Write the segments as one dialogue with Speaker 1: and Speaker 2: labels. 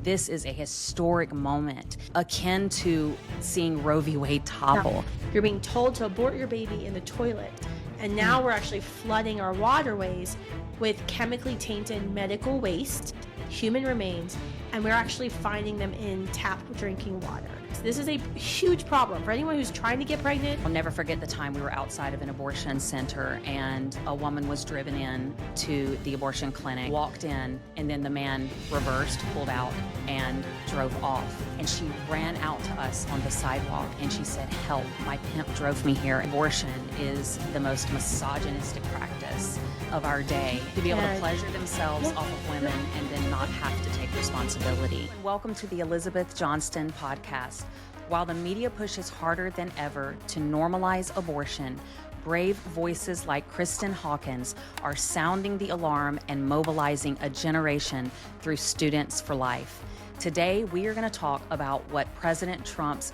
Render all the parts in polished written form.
Speaker 1: This is a historic moment akin to seeing Roe v. Wade topple.
Speaker 2: You're being told to abort your baby in the toilet. And now we're actually flooding our waterways with chemically tainted medical waste, human remains, and we're actually finding them in tap drinking water. So this is a huge problem for anyone who's trying to get pregnant.
Speaker 1: I'll never forget the time we were outside of an abortion center and a woman was driven in to the abortion clinic, walked in, and then the man reversed, pulled out, and drove off. And she ran out to us on the sidewalk and she said, "Help, my pimp drove me here." Abortion is the most misogynistic practice of our day, to be able to pleasure themselves off of women and then not have to take responsibility. Welcome to the Elizabeth Johnston podcast. While the media pushes harder than ever to normalize abortion, brave voices like Kristen Hawkins are sounding the alarm and mobilizing a generation through Students for Life. Today, we are going to talk about what President Trump's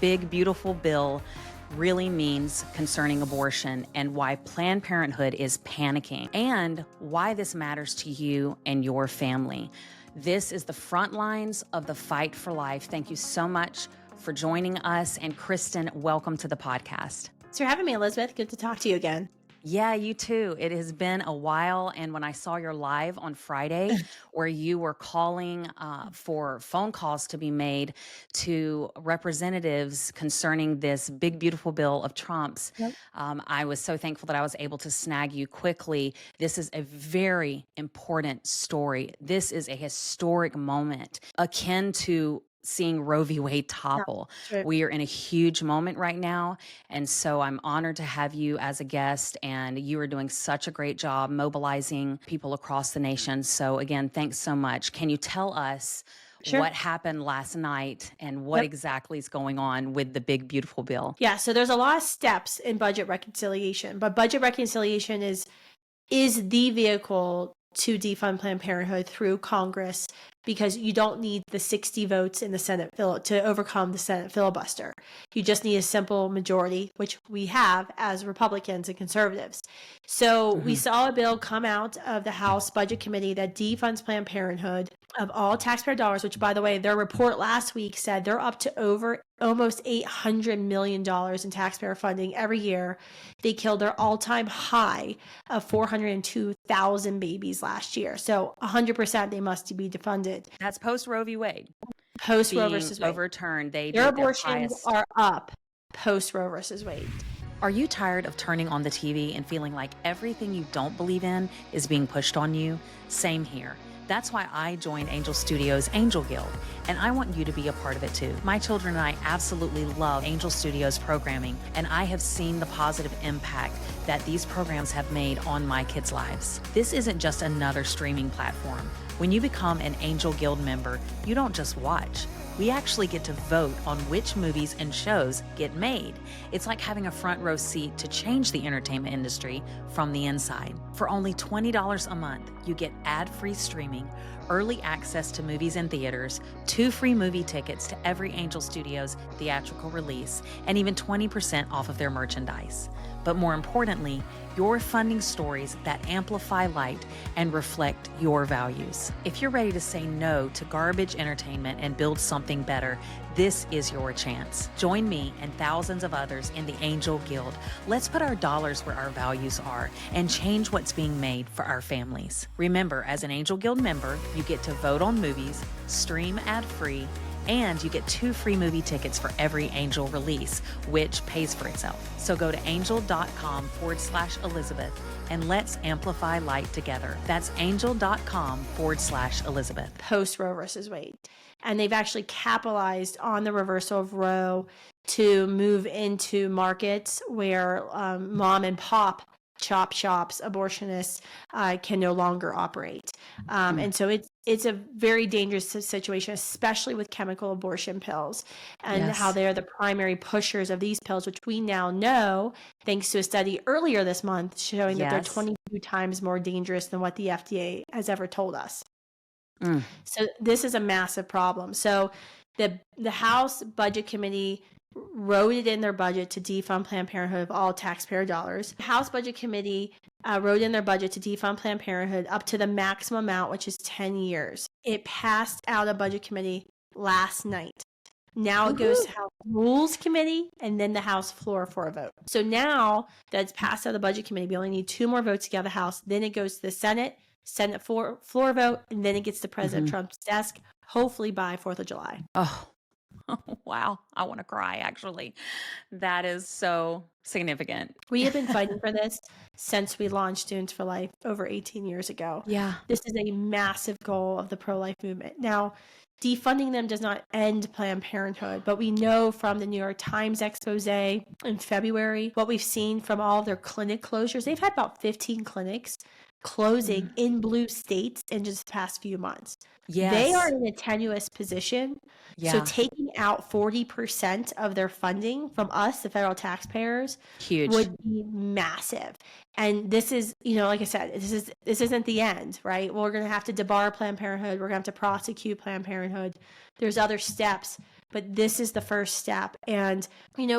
Speaker 1: big, beautiful bill really means concerning abortion and why Planned Parenthood is panicking and why this matters to you and your family. This is the front lines of the fight for life. Thank you so much for joining us. And Kristen, welcome to the podcast.
Speaker 2: Thanks for having me, Elizabeth. Good to talk to you again.
Speaker 1: Yeah, you too. It has been a while. And when I saw your live on Friday, where you were calling for phone calls to be made to representatives concerning this big, beautiful bill of Trump's, I was so thankful that I was able to snag you quickly. This is a very important story. This is a historic moment akin to seeing Roe v. Wade topple.
Speaker 2: Yeah,
Speaker 1: we are in a huge moment right now. And so I'm honored to have you as a guest, and you are doing such a great job mobilizing people across the nation. So again, thanks so much. Can you tell us what happened last night and what exactly is going on with the big, beautiful bill?
Speaker 2: Yeah, so there's a lot of steps in budget reconciliation, but budget reconciliation is the vehicle to defund Planned Parenthood through Congress, because you don't need the 60 votes in the Senate to overcome the Senate filibuster. You just need a simple majority, which we have as Republicans and conservatives. So we saw a bill come out of the House Budget Committee that defunds Planned Parenthood of all taxpayer dollars, which, by the way, their report last week said they're up to over almost $800 million in taxpayer funding every year. They killed their all-time high of 402,000 babies last year. So 100% they must be defunded.
Speaker 1: That's post Roe v. Wade.
Speaker 2: Post Roe versus Wade.
Speaker 1: Overturned.
Speaker 2: Their abortions are up post Roe versus Wade.
Speaker 1: Are you tired of turning on the TV and feeling like everything you don't believe in is being pushed on you? Same here. That's why I joined Angel Studios' Angel Guild, and I want you to be a part of it too. My children and I absolutely love Angel Studios programming, and I have seen the positive impact that these programs have made on my kids' lives. This isn't just another streaming platform. When you become an Angel Guild member, you don't just watch. We actually get to vote on which movies and shows get made. It's like having a front row seat to change the entertainment industry from the inside. For only $20 a month, you get ad-free streaming, early access to movies and theaters, 2 free movie tickets to every Angel Studios theatrical release, and even 20% off of their merchandise. But more importantly, you're funding stories that amplify light and reflect your values. If you're ready to say no to garbage entertainment and build something better, this is your chance. Join me and thousands of others in the Angel Guild. Let's put our dollars where our values are and change what's being made for our families. Remember, as an Angel Guild member, you get to vote on movies, stream ad-free, and you get 2 free movie tickets for every Angel release, which pays for itself. So go to angel.com/Elizabeth and let's amplify light together. That's angel.com/Elizabeth.
Speaker 2: Post Roe versus Wade. And they've actually capitalized on the reversal of Roe to move into markets where mom and pop chop shops, abortionists can no longer operate. And so it's a very dangerous situation, especially with chemical abortion pills and how they're the primary pushers of these pills, which we now know, thanks to a study earlier this month, showing that they're 22 times more dangerous than what the FDA has ever told us. So this is a massive problem. So the House Budget Committee wrote it in their budget to defund Planned Parenthood of all taxpayer dollars. House Budget Committee wrote in their budget to defund Planned Parenthood up to the maximum amount, which is 10 years. It passed out of Budget Committee last night. Now it goes to House Rules Committee and then the House floor for a vote. So now that it's passed out of the Budget Committee, we only need 2 more votes to get out of the House. Then it goes to the Senate floor vote, and then it gets to President Trump's desk, hopefully by 4th of July.
Speaker 1: Oh, wow. I want to cry, actually. That is so significant.
Speaker 2: We have been fighting for this since we launched Students for Life over 18 years ago.
Speaker 1: Yeah.
Speaker 2: This is a massive goal of the pro-life movement. Now, defunding them does not end Planned Parenthood, but we know from the New York Times expose in February, what we've seen from all of their clinic closures. They've had about 15 clinics closing in blue states in just the past few months.
Speaker 1: Yes.
Speaker 2: They are in a tenuous position.
Speaker 1: Yeah.
Speaker 2: So taking out 40% of their funding from us, the federal taxpayers,
Speaker 1: Huge.
Speaker 2: would be massive. And this is, like I said, this isn't the end, right? We're going to have to debar Planned Parenthood. We're going to have to prosecute Planned Parenthood. There's other steps, but this is the first step. And,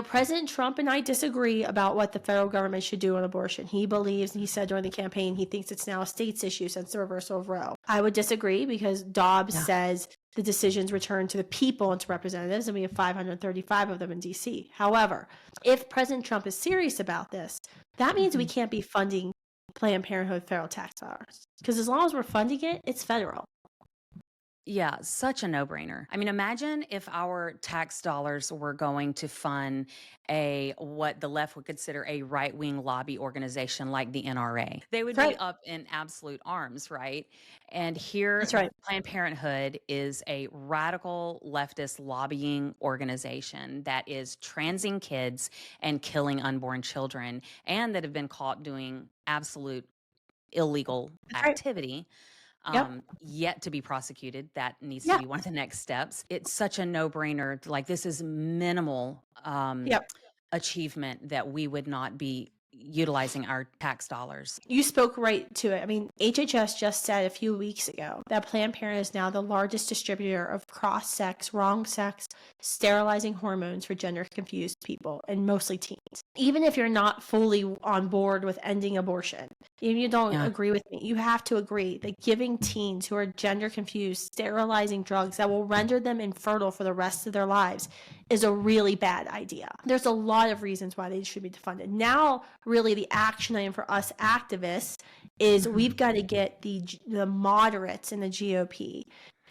Speaker 2: President Trump and I disagree about what the federal government should do on abortion. He believes, and he said during the campaign, he thinks it's now a state's issue since the reversal of Roe. I would disagree because Dobbs says the decisions return to the people and to representatives, and we have 535 of them in D.C. However, if President Trump is serious about this, that means we can't be funding Planned Parenthood federal tax dollars. Because as long as we're funding it, it's federal.
Speaker 1: Yeah, such a no-brainer. I mean, imagine if our tax dollars were going to fund what the left would consider a right-wing lobby organization like the NRA. They would be up in absolute arms, right? And here, Planned Parenthood is a radical leftist lobbying organization that is transing kids and killing unborn children, and that have been caught doing absolute illegal activity. Yet to be prosecuted. That needs to be one of the next steps. It's such a no-brainer. Like, this is minimal achievement that we would not be utilizing our tax dollars.
Speaker 2: You spoke right to it. I mean, HHS just said a few weeks ago that Planned Parenthood is now the largest distributor of cross-sex, wrong-sex, sterilizing hormones for gender-confused people, and mostly teens. Even if you're not fully on board with ending abortion, even if you don't agree with me, you have to agree that giving teens who are gender-confused sterilizing drugs that will render them infertile for the rest of their lives is a really bad idea. There's a lot of reasons why they should be defunded. Now, really, the action item for us activists is we've got to get the moderates in the GOP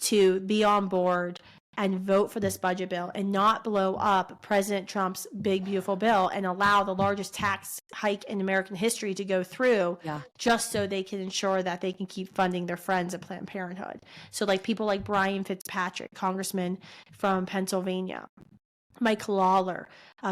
Speaker 2: to be on board and vote for this budget bill and not blow up President Trump's big, beautiful bill and allow the largest tax hike in American history to go through just so they can ensure that they can keep funding their friends at Planned Parenthood. So like people like Brian Fitzpatrick, congressman from Pennsylvania, Mike Lawler,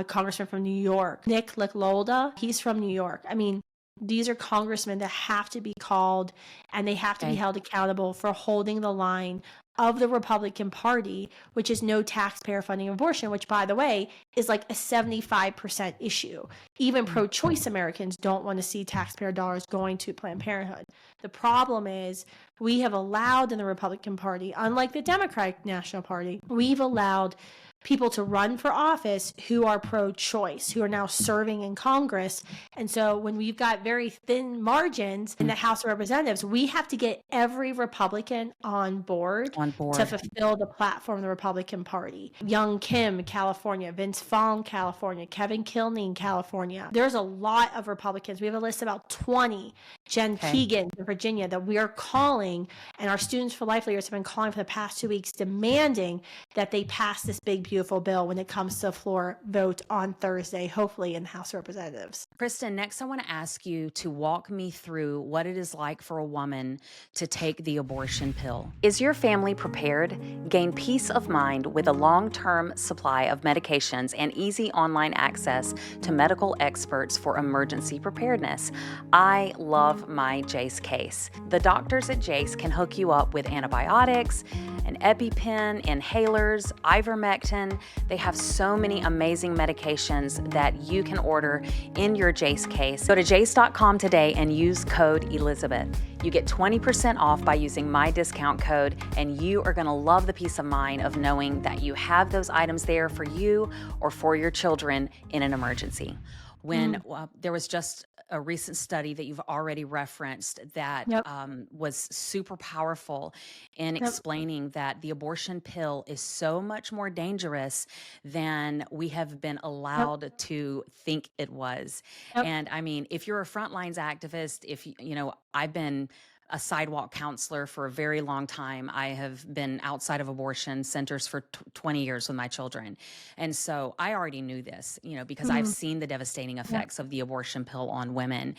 Speaker 2: congressman from New York, Nick Lolda, he's from New York. I mean, these are congressmen that have to be called and they have to be held accountable for holding the line of the Republican Party, which is no taxpayer funding of abortion, which, by the way, is like a 75% issue. Even pro-choice Americans don't want to see taxpayer dollars going to Planned Parenthood. The problem is we have allowed in the Republican Party, unlike the Democratic National Party, we've allowed people to run for office who are pro-choice, who are now serving in Congress. And so when we've got very thin margins in the House of Representatives, we have to get every Republican on board to fulfill the platform of the Republican Party. Young Kim, California, Vince Fong, California, Kevin Kilney, California. There's a lot of Republicans. We have a list of about 20. Jen Keegan in Virginia that we are calling, and our Students for Life leaders have been calling for the past 2 weeks, demanding that they pass this big, beautiful bill when it comes to a floor vote on Thursday, hopefully in the House of Representatives.
Speaker 1: Kristen, next I want to ask you to walk me through what it is like for a woman to take the abortion pill. Is your family prepared? Gain peace of mind with a long-term supply of medications and easy online access to medical experts for emergency preparedness. I love my Jace case. The doctors at Jace can hook you up with antibiotics an EpiPen, inhalers, ivermectin. They have so many amazing medications that you can order in your Jace case. Go to jace.com today and use code Elizabeth. You get 20% off by using my discount code, and you are going to love the peace of mind of knowing that you have those items there for you or for your children in an emergency. When there was just a recent study that you've already referenced that
Speaker 2: Yep.
Speaker 1: was super powerful in explaining that the abortion pill is so much more dangerous than we have been allowed to think it was.
Speaker 2: Yep.
Speaker 1: And I mean, if you're a frontlines activist, if you know, I've been a sidewalk counselor for a very long time. I have been outside of abortion centers for 20 years with my children. And so I already knew this, you know, because I've seen the devastating effects of the abortion pill on women.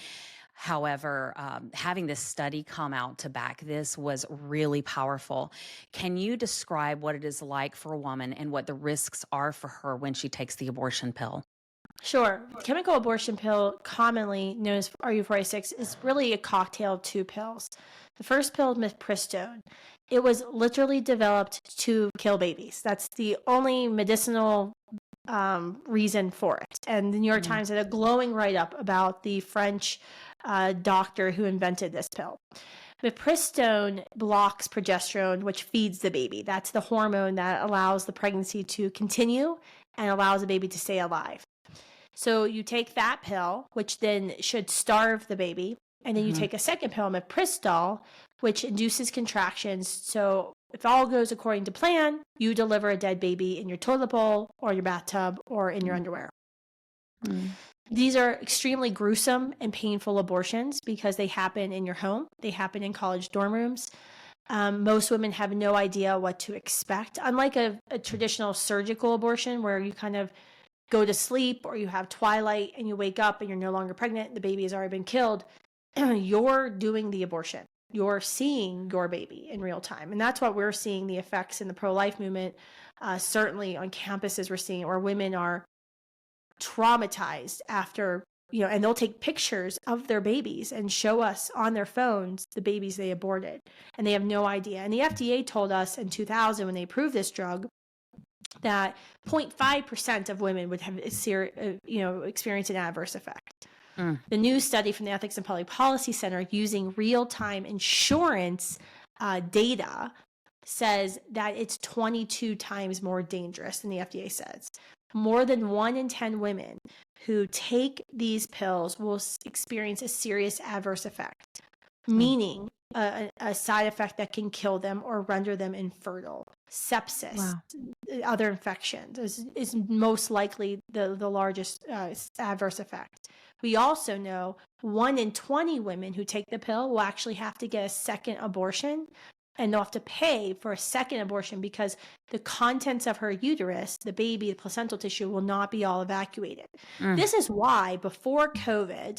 Speaker 1: However, having this study come out to back this was really powerful. Can you describe what it is like for a woman and what the risks are for her when she takes the abortion pill?
Speaker 2: Sure. Chemical abortion pill, commonly known as RU46, is really a cocktail of two pills. The first pill is mifepristone. It was literally developed to kill babies. That's the only medicinal reason for it. And the New York Times had a glowing write-up about the French doctor who invented this pill. Mifepristone blocks progesterone, which feeds the baby. That's the hormone that allows the pregnancy to continue and allows the baby to stay alive. So you take that pill, which then should starve the baby, and then you take a second pill, mifepristol, which induces contractions. So if all goes according to plan, you deliver a dead baby in your toilet bowl or your bathtub or in your underwear. These are extremely gruesome and painful abortions because they happen in your home. They happen in college dorm rooms. Most women have no idea what to expect. Unlike a traditional surgical abortion where you kind of go to sleep or you have twilight and you wake up and you're no longer pregnant, the baby has already been killed, you're doing the abortion. You're seeing your baby in real time. And that's what we're seeing the effects in the pro-life movement. Certainly on campuses, we're seeing where women are traumatized after, you know, and they'll take pictures of their babies and show us on their phones the babies they aborted. And they have no idea. And the FDA told us in 2000 when they approved this drug that 0.5% of women would have experience an adverse effect. The new study from the Ethics and Public Policy Center using real-time insurance data says that it's 22 times more dangerous than the FDA says. More than 1 in 10 women who take these pills will experience a serious adverse effect, meaning a side effect that can kill them or render them infertile. Sepsis, other infections is most likely the largest adverse effect. We also know 1 in 20 women who take the pill will actually have to get a second abortion, and they'll have to pay for a second abortion because the contents of her uterus, the baby, the placental tissue, will not be all evacuated. This is why before COVID,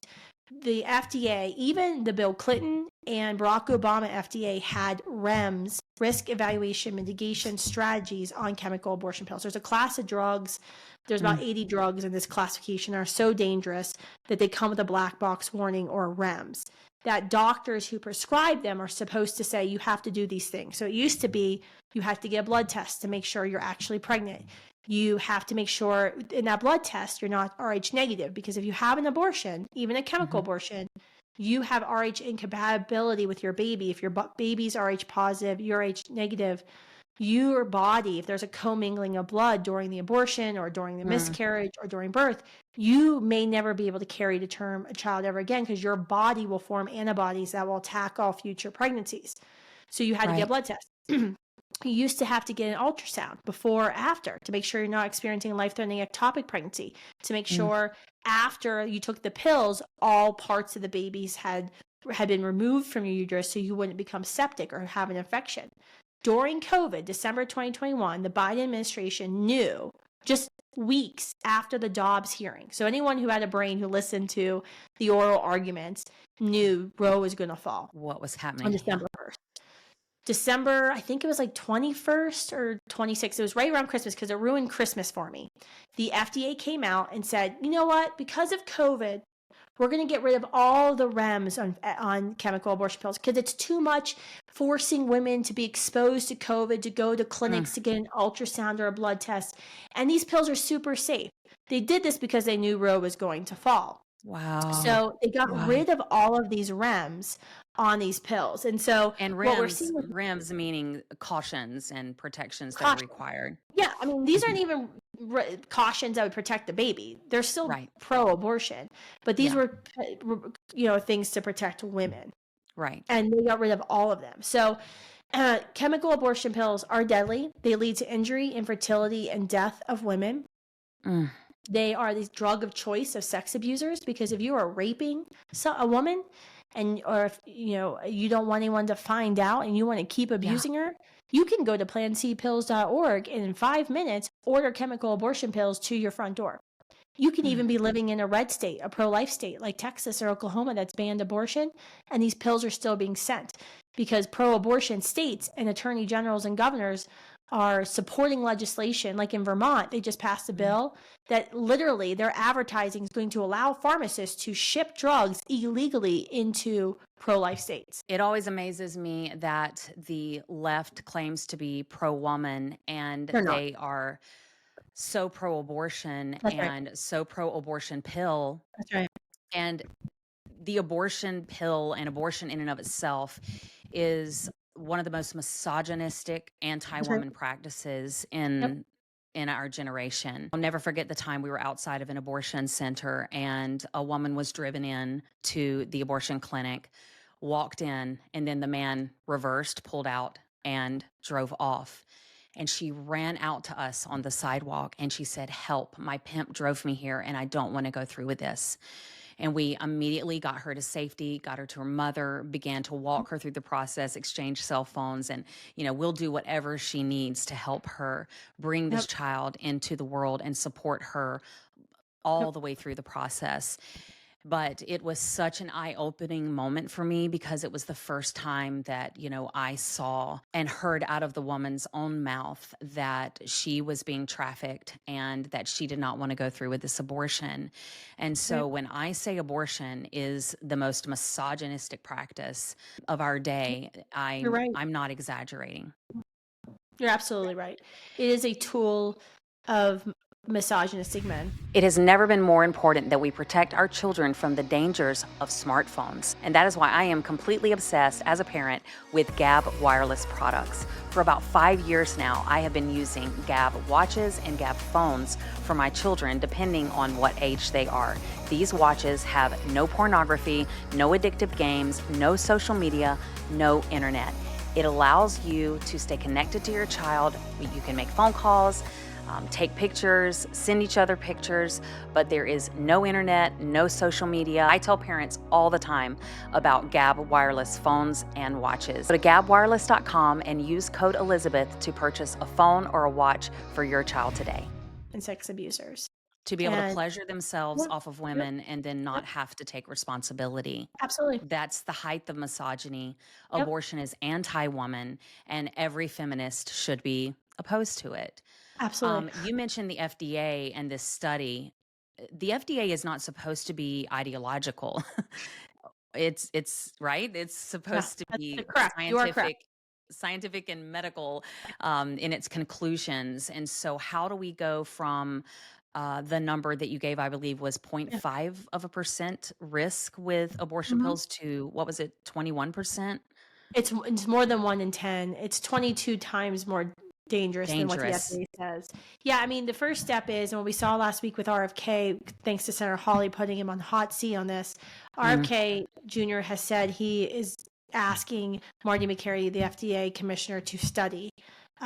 Speaker 2: the FDA, even the Bill Clinton and Barack Obama FDA, had REMS, risk evaluation mitigation strategies, on chemical abortion pills. There's a class of drugs. There's about 80 drugs in this classification are so dangerous that they come with a black box warning or REMS. That doctors who prescribe them are supposed to say you have to do these things. So it used to be you have to get a blood test to make sure you're actually pregnant. You have to make sure in that blood test you're not Rh negative, because if you have an abortion, even a chemical abortion, you have Rh incompatibility with your baby. If your baby's Rh positive, you're Rh negative, your body, if there's a commingling of blood during the abortion or during the miscarriage or during birth, you may never be able to carry to term a child ever again because your body will form antibodies that will attack all future pregnancies. So you had to get a blood test. You used to have to get an ultrasound before or after to make sure you're not experiencing life-threatening ectopic pregnancy, to make sure after you took the pills, all parts of the babies had been removed from your uterus so you wouldn't become septic or have an infection. During COVID, December 2021, the Biden administration knew just weeks after the Dobbs hearing. So anyone who had a brain who listened to the oral arguments knew Roe was going to fall.
Speaker 1: What was happening
Speaker 2: on December 1st. December, I think it was like 21st or 26th. It was right around Christmas because it ruined Christmas for me. The FDA came out and said, you know what? Because of COVID, we're going to get rid of all the REMS on chemical abortion pills because it's too much forcing women to be exposed to COVID, to go to clinics to get an ultrasound or a blood test. And these pills are super safe. They did this because they knew Roe was going to fall.
Speaker 1: Wow.
Speaker 2: So they got
Speaker 1: Wow.
Speaker 2: rid of all of these REMS on these pills. And so
Speaker 1: And
Speaker 2: what we're seeing with
Speaker 1: REMS meaning cautions and protections that are required.
Speaker 2: yeah, I mean, these aren't even cautions that would protect the baby. They're still
Speaker 1: Right.
Speaker 2: pro-abortion, but these
Speaker 1: Yeah.
Speaker 2: were, things to protect women.
Speaker 1: Right.
Speaker 2: And they got rid of all of them. So chemical abortion pills are deadly. They lead to injury, infertility, and death of women. They are the drug of choice of sex abusers because if you are raping a woman or if you don't want anyone to find out and you want to keep abusing her, you can go to PlanCpills.org and in 5 minutes order chemical abortion pills to your front door. You can even be living in a red state, a pro-life state like Texas or Oklahoma that's banned abortion, and these pills are still being sent because pro-abortion states and attorney generals and governors are supporting legislation. Like in Vermont, they just passed a bill that literally their advertising is going to allow pharmacists to ship drugs illegally into pro-life states.
Speaker 1: It always amazes me that the left claims to be pro-woman and they are so pro-abortion and so pro-abortion pill.
Speaker 2: That's right.
Speaker 1: And the abortion pill and abortion in and of itself is one of the most misogynistic anti-woman practices in our generation. I'll never forget the time we were outside of an abortion center and a woman was driven in to the abortion clinic, walked in, and then the man reversed, pulled out, and drove off. And she ran out to us on the sidewalk and she said, "Help, my pimp drove me here and I don't want to go through with this." And we immediately got her to safety, got her to her mother, began to walk her through the process, exchange cell phones, and, we'll do whatever she needs to help her bring this child into the world and support her all the way through the process. But it was such an eye-opening moment for me because it was the first time that, I saw and heard out of the woman's own mouth that she was being trafficked and that she did not want to go through with this abortion. And so when I say abortion is the most misogynistic practice of our day, I'm not exaggerating.
Speaker 2: You're absolutely right. It is a tool of misogynistic men.
Speaker 1: It has never been more important that we protect our children from the dangers of smartphones. And that is why I am completely obsessed as a parent with Gab wireless products. For about 5 years now, I have been using Gab watches and Gab phones for my children, depending on what age they are. These watches have no pornography, no addictive games, no social media, no internet. It allows you to stay connected to your child. You can make phone calls, take pictures, send each other pictures, but there is no internet, no social media. I tell parents all the time about Gab wireless phones and watches. Go to gabwireless.com and use code Elizabeth to purchase a phone or a watch for your child today.
Speaker 2: And sex abusers.
Speaker 1: To be able to pleasure themselves off of women and then not have to take responsibility.
Speaker 2: Absolutely.
Speaker 1: That's the height of misogyny. Abortion is anti-woman, and every feminist should be opposed to it.
Speaker 2: Absolutely.
Speaker 1: You mentioned the FDA and this study. The FDA is not supposed to be ideological. It's right. It's supposed to be scientific and medical in its conclusions. And so how do we go from the number that you gave, I believe, was 0.5% risk with abortion pills to, what was it, 21%?
Speaker 2: It's more than 1 in 10. It's 22 times more dangerous than what the FDA says. Yeah, I mean, the first step is, and what we saw last week with RFK, thanks to Senator Hawley putting him on the hot seat on this, RFK Jr. has said he is asking Marty McCary, the FDA commissioner, to study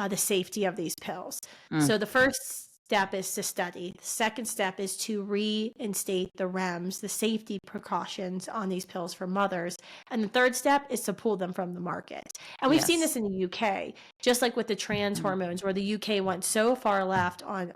Speaker 2: the safety of these pills. So the first step is to study. The second step is to reinstate the REMS, the safety precautions on these pills for mothers. And the third step is to pull them from the market. And we've seen this in the UK, just like with the trans hormones, where the UK went so far left on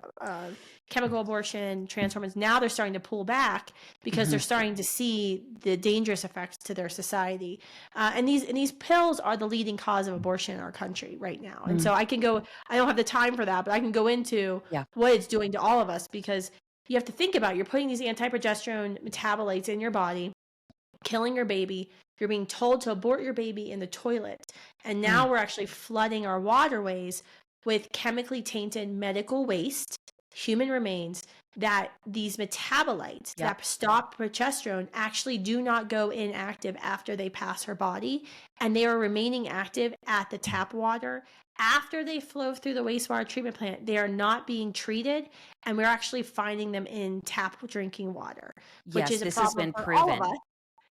Speaker 2: chemical abortion, trans hormones. Now they're starting to pull back because they're starting to see the dangerous effects to their society. And these pills are the leading cause of abortion in our country right now. And so I don't have the time for that, but I can go into what it's doing to all of us because you have to think about, you're putting these anti-progesterone metabolites in your body, killing your baby. You're being told to abort your baby in the toilet. And now we're actually flooding our waterways with chemically tainted medical waste, human remains, that these metabolites that stop progesterone actually do not go inactive after they pass her body. And they are remaining active at the tap water. After they flow through the wastewater treatment plant, they are not being treated. And we're actually finding them in tap drinking water, which is a
Speaker 1: this has
Speaker 2: problem
Speaker 1: been
Speaker 2: for all of
Speaker 1: proven.
Speaker 2: us.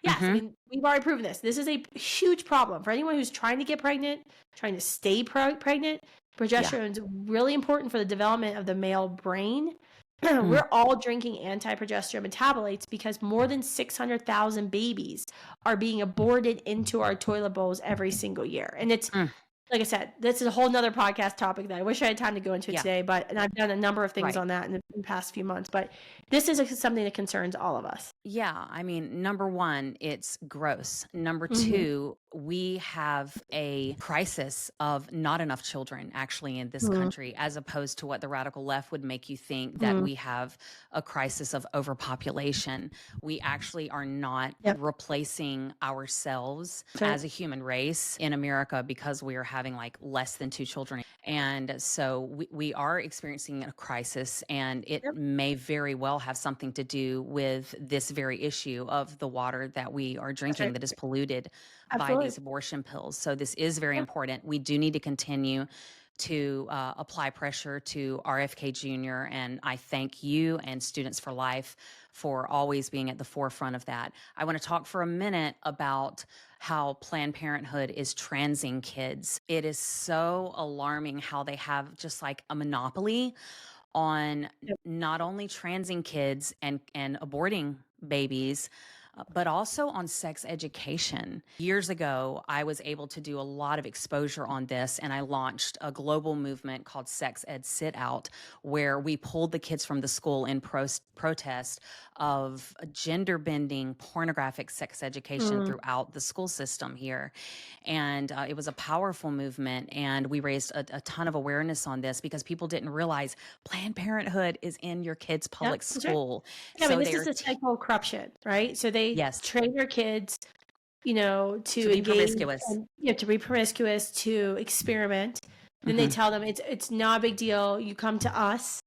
Speaker 2: Yes, I mean, we've already proven this. This is a huge problem for anyone who's trying to get pregnant, trying to stay pregnant. Progesterone is really important for the development of the male brain. We're all drinking anti-progesterone metabolites because more than 600,000 babies are being aborted into our toilet bowls every single year. And it's, like I said, this is a whole nother podcast topic that I wish I had time to go into today, and I've done a number of things on that in the past few months, but this is something that concerns all of us.
Speaker 1: Yeah, I mean, number one, it's gross. Number two, we have a crisis of not enough children actually in this country, as opposed to what the radical left would make you think, that we have a crisis of overpopulation. We actually are not replacing ourselves as a human race in America because we are having like less than 2 children. And so we are experiencing a crisis, and it may very well have something to do with this very issue of the water that we are drinking that is polluted by these abortion pills. So this is very important. We do need to continue to apply pressure to RFK Jr. And I thank you and Students for Life for always being at the forefront of that. I want to talk for a minute about how Planned Parenthood is transing kids. It is so alarming how they have just like a monopoly on not only transing kids and aborting babies, but also on sex education. Years ago, I was able to do a lot of exposure on this, and I launched a global movement called Sex Ed Sit Out, where we pulled the kids from the school in protest of gender-bending pornographic sex education throughout the school system here. And it was a powerful movement, and we raised a ton of awareness on this because people didn't realize Planned Parenthood is in your kid's public school.
Speaker 2: Yeah, I mean, this is a cycle of corruption, right? So they train their kids, to
Speaker 1: be promiscuous,
Speaker 2: and, to be promiscuous, to experiment. Then they tell them it's not a big deal. You come to us,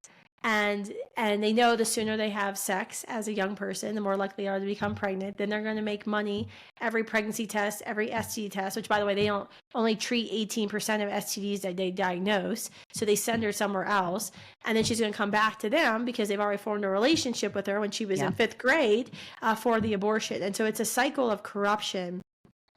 Speaker 2: and they know the sooner they have sex as a young person, the more likely they are to become pregnant. Then they're going to make money every pregnancy test, every STD test, which, by the way, they don't only treat 18% of STDs that they diagnose. So they send her somewhere else. And then she's going to come back to them because they've already formed a relationship with her when she was in 5th grade for the abortion. And so it's a cycle of corruption.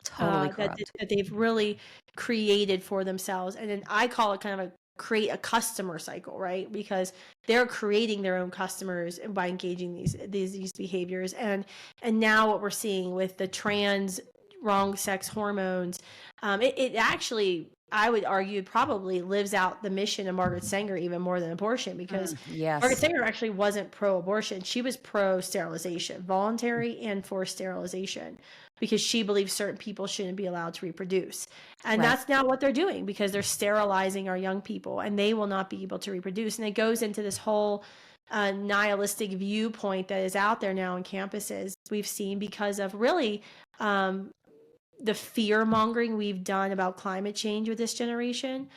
Speaker 1: Totally corrupt.
Speaker 2: That they've really created for themselves. And then I call it kind of create a customer cycle, right? Because they're creating their own customers by engaging these behaviors. And now what we're seeing with the trans wrong sex hormones, it actually, I would argue, probably lives out the mission of Margaret Sanger even more than abortion, because Margaret Sanger actually wasn't pro-abortion. She was pro-sterilization, voluntary and forced sterilization, because she believes certain people shouldn't be allowed to reproduce. And that's now what they're doing, because they're sterilizing our young people and they will not be able to reproduce. And it goes into this whole nihilistic viewpoint that is out there now on campuses, we've seen, because of really the fear mongering we've done about climate change with this generation.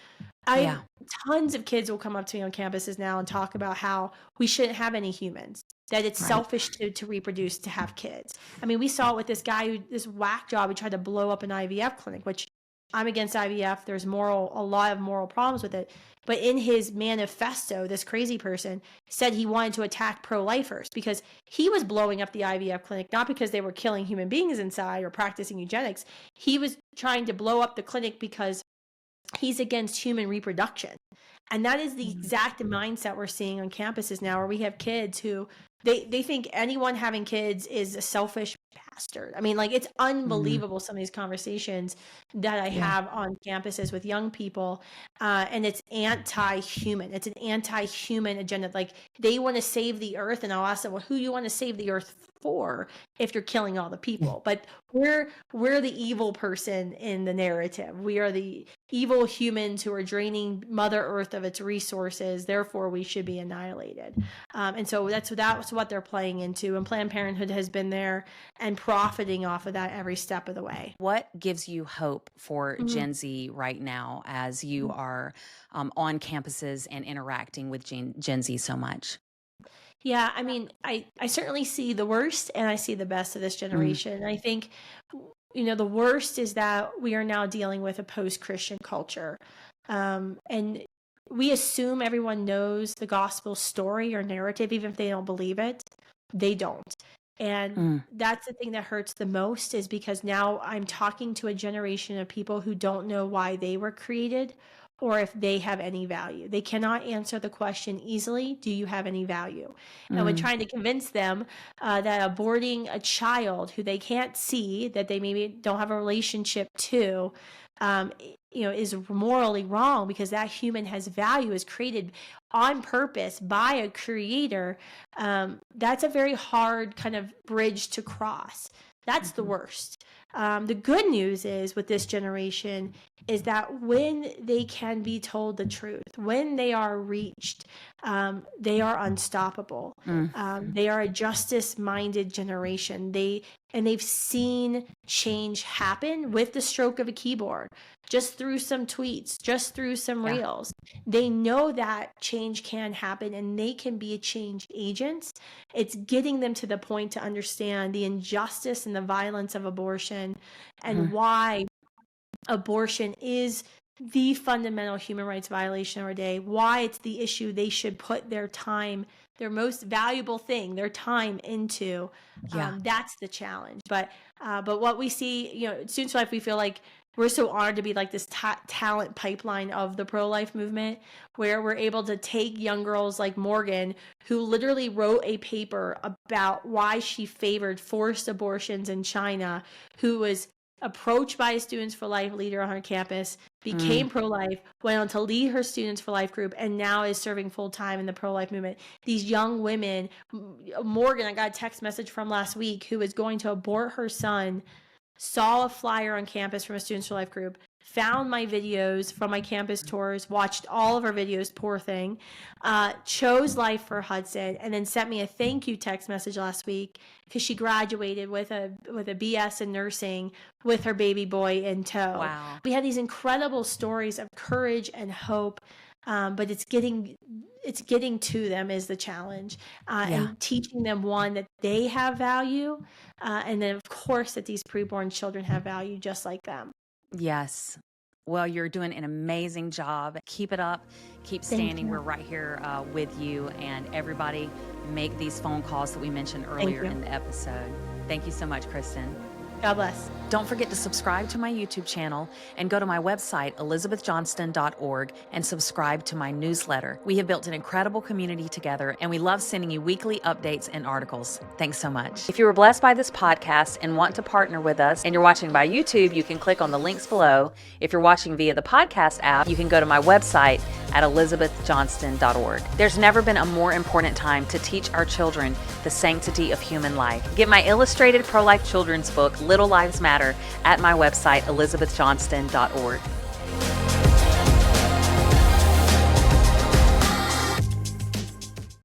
Speaker 2: Tons of kids will come up to me on campuses now and talk about how we shouldn't have any humans, that it's selfish to reproduce, to have kids. I mean, we saw it with this guy this whack job who tried to blow up an IVF clinic, which I'm against IVF. There's a lot of moral problems with it. But in his manifesto, this crazy person said he wanted to attack pro-lifers because he was blowing up the IVF clinic, not because they were killing human beings inside or practicing eugenics. He was trying to blow up the clinic because he's against human reproduction. And that is the exact mindset we're seeing on campuses now, where we have kids who they think anyone having kids is a selfish bastard. I mean, like, it's unbelievable, some of these conversations that I have on campuses with young people, and it's anti-human. It's an anti-human agenda. Like, they want to save the earth, and I'll ask them, well, who do you want to save the earth for if you're killing all the people? But we're the evil person in the narrative. We are the evil humans who are draining Mother Earth of its resources. Therefore, we should be annihilated. And so that's what they're playing into. And Planned Parenthood has been there and profiting off of that every step of the way.
Speaker 1: What gives you hope for Gen Z right now as you are on campuses and interacting with Gen Z so much?
Speaker 2: Yeah, I mean, I certainly see the worst and I see the best of this generation. And I think, the worst is that we are now dealing with a post-Christian culture. And we assume everyone knows the gospel story or narrative, even if they don't believe it. They don't. And that's the thing that hurts the most, is because now I'm talking to a generation of people who don't know why they were created or if they have any value. They cannot answer the question easily, do you have any value? And we're trying to convince them that aborting a child who they can't see, that they maybe don't have a relationship to, is morally wrong, because that human has value, is created on purpose by a creator. That's a very hard kind of bridge to cross. That's the worst. The good news is with this generation is that when they can be told the truth, when they are reached, they are unstoppable. They are a justice-minded generation. They've seen change happen with the stroke of a keyboard, just through some tweets, just through some reels. They know that change can happen and they can be a change agents. It's getting them to the point to understand the injustice and the violence of abortion and why abortion is the fundamental human rights violation of our day, why it's the issue they should put their time, their most valuable thing, their time into. That's the challenge. But what we see, Students for Life, we feel like we're so honored to be like this talent pipeline of the pro-life movement, where we're able to take young girls like Morgan, who literally wrote a paper about why she favored forced abortions in China, who was approached by a Students for Life leader on her campus, became pro-life, went on to lead her Students for Life group, and now is serving full-time in the pro-life movement. These young women, Morgan, I got a text message from last week, who was going to abort her son, saw a flyer on campus from a Students for Life group, found my videos from my campus tours, watched all of our videos, poor thing, chose Life for Hudson, and then sent me a thank you text message last week because she graduated with a BS in nursing with her baby boy in tow.
Speaker 1: Wow.
Speaker 2: We had these incredible stories of courage and hope, but it's getting to them is the challenge, and teaching them, one, that they have value, and then of course that these preborn children have value just like them.
Speaker 1: Yes. Well, you're doing an amazing job. Keep it up. Keep standing. We're right here with you. And everybody, make these phone calls that we mentioned earlier in the episode. Thank you so much, Kristen.
Speaker 2: God bless.
Speaker 1: Don't forget to subscribe to my YouTube channel and go to my website, elizabethjohnston.org, and subscribe to my newsletter. We have built an incredible community together, and we love sending you weekly updates and articles. Thanks so much. If you were blessed by this podcast and want to partner with us, and you're watching by YouTube, you can click on the links below. If you're watching via the podcast app, you can go to my website at elizabethjohnston.org. There's never been a more important time to teach our children the sanctity of human life. Get my illustrated pro-life children's book, Little Lives Matter, at my website, elizabethjohnston.org.